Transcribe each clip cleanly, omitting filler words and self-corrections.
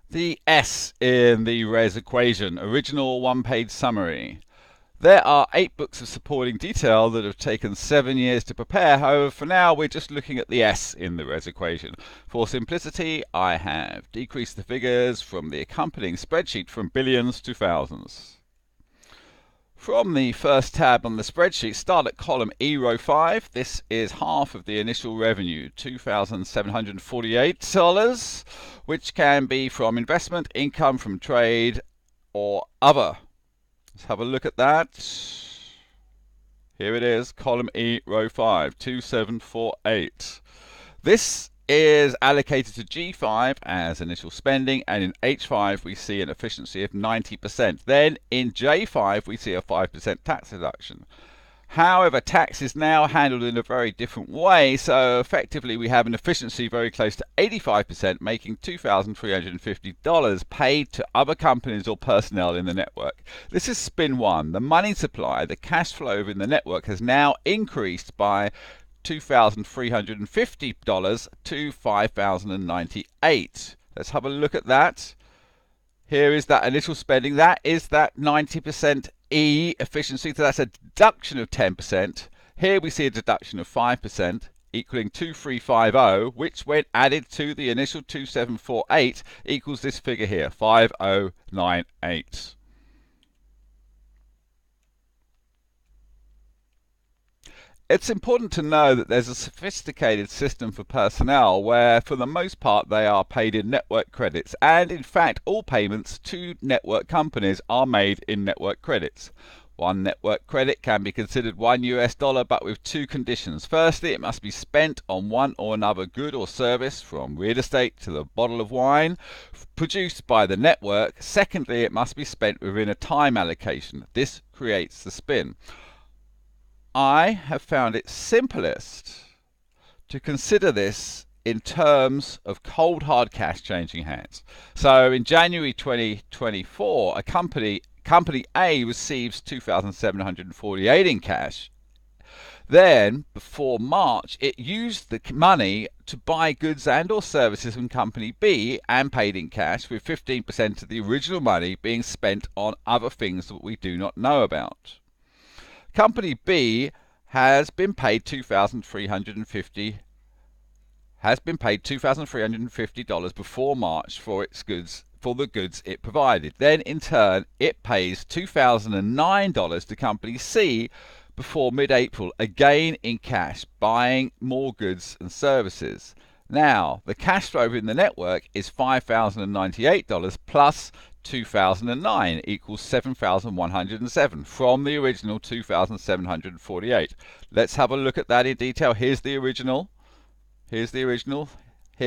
The S in the res equation, original one-page summary. There are 8 books of supporting detail that have taken 7 years to prepare. However, for now, we're just looking at the S in the res equation. For simplicity, I have decreased the figures from the accompanying spreadsheet from billions to thousands. From the first tab on the spreadsheet, start at column E, row 5. This is half of the initial revenue, $2,748, which can be from investment, income from trade, or other. Let's have a look at that. Here it is, column E, row 5, 2748. This is allocated to G5 as initial spending, and in H5 we see an efficiency of 90%. Then in J5 we see a 5% tax deduction. However, tax is now handled in a very different way, so effectively we have an efficiency very close to 85%, making $2,350 paid to other companies or personnel in the network. This is spin 1. The money supply, the cash flow in the network, has now increased by $2,350 to $5,098. Let's have a look at that. Here is that initial spending. That is that 90% E efficiency, so that's a deduction of 10%. Here we see a deduction of 5%, equaling 2350, which when added to the initial 2748 equals this figure here, 5098. It's important to know that there's a sophisticated system for personnel where, for the most part, they are paid in network credits, and in fact all payments to network companies are made in network credits. One network credit can be considered $1 but with 2 conditions. Firstly, it must be spent on one or another good or service, from real estate to the bottle of wine, produced by the network. Secondly, it must be spent within a time allocation. This creates the spin. I have found it simplest to consider this in terms of cold hard cash changing hands. So in January 2024, a company A receives $2,748 in cash. Then, before March, it used the money to buy goods and or services from company B and paid in cash, with 15% of the original money being spent on other things that we do not know about. Company B has been paid $2,350 before March for its goods, for the goods it provided. Then in turn it pays $2,009 to company C before mid-April, again in cash, buying more goods and services. Now the cash flow in the network is $5,098 plus 2009 equals 7,107 from the original 2,748. Let's have a look at that in detail. Here's the original. Here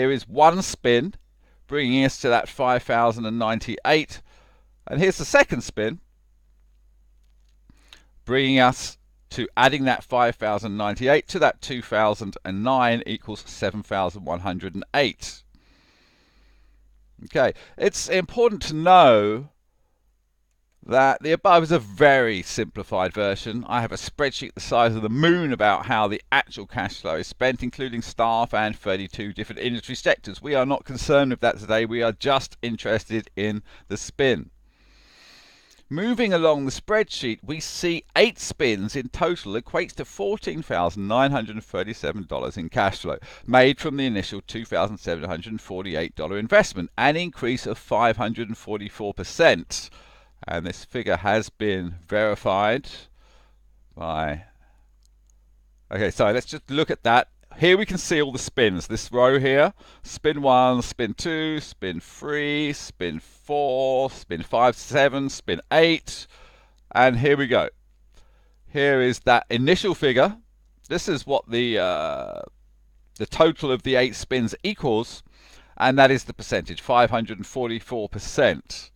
is one spin, bringing us to that 5,098. And here's the second spin, bringing us to adding that 5,098 to that 2,009 equals 7,108. Okay, it's important to know that the above is a very simplified version. I have a spreadsheet the size of the moon about how the actual cash flow is spent, including staff and 32 different industry sectors. We are not concerned with that today. We are just interested in the spin. Moving along the spreadsheet, we see 8 spins in total equates to $14,937 in cash flow, made from the initial $2,748 investment, an increase of 544%. And this figure has been verified by... Okay, so let's just look at that. Here we can see all the spins. This row here, spin 1, spin 2, spin 3, spin 4, spin 5, 7, spin 8, and here we go. Here is that initial figure. This is what the total of the 8 spins equals, and that is the percentage, 544%.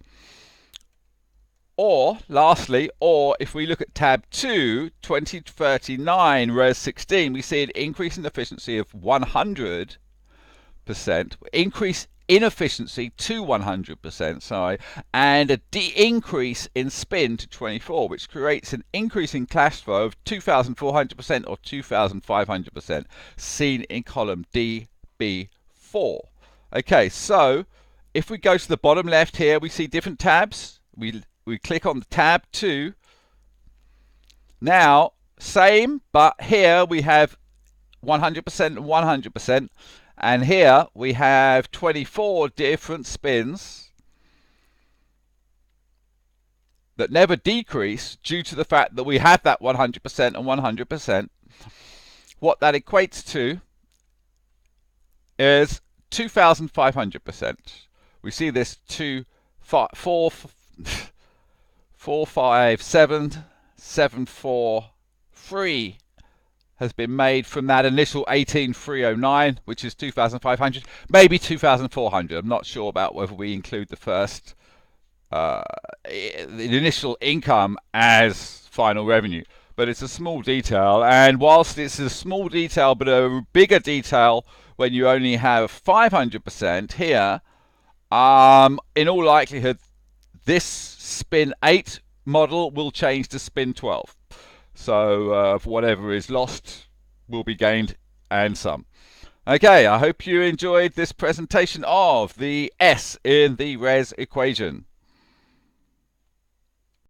Or, lastly, if we look at tab 2, 2039, res 16, we see an increase in efficiency of 100%, increase in efficiency to 100%, and a increase in spin to 24, which creates an increase in cash flow of 2,400% or 2,500%, seen in column DB4. Okay, so if we go to the bottom left here, we see different tabs. We click on the tab 2. Now, same, but here we have 100% and 100%. And here we have 24 different spins that never decrease due to the fact that we have that 100% and 100%. What that equates to is 2,500%. We see this 457,743 has been made from that initial 18,309, which is 2,500, maybe 2,400. I'm not sure about whether we include the first, the initial income as final revenue. But it's a small detail, and whilst it's a small detail but a bigger detail when you only have 500% here, in all likelihood this spin 8 model will change to spin 12. So whatever is lost will be gained, and some. Okay, I hope you enjoyed this presentation of the S in the res equation.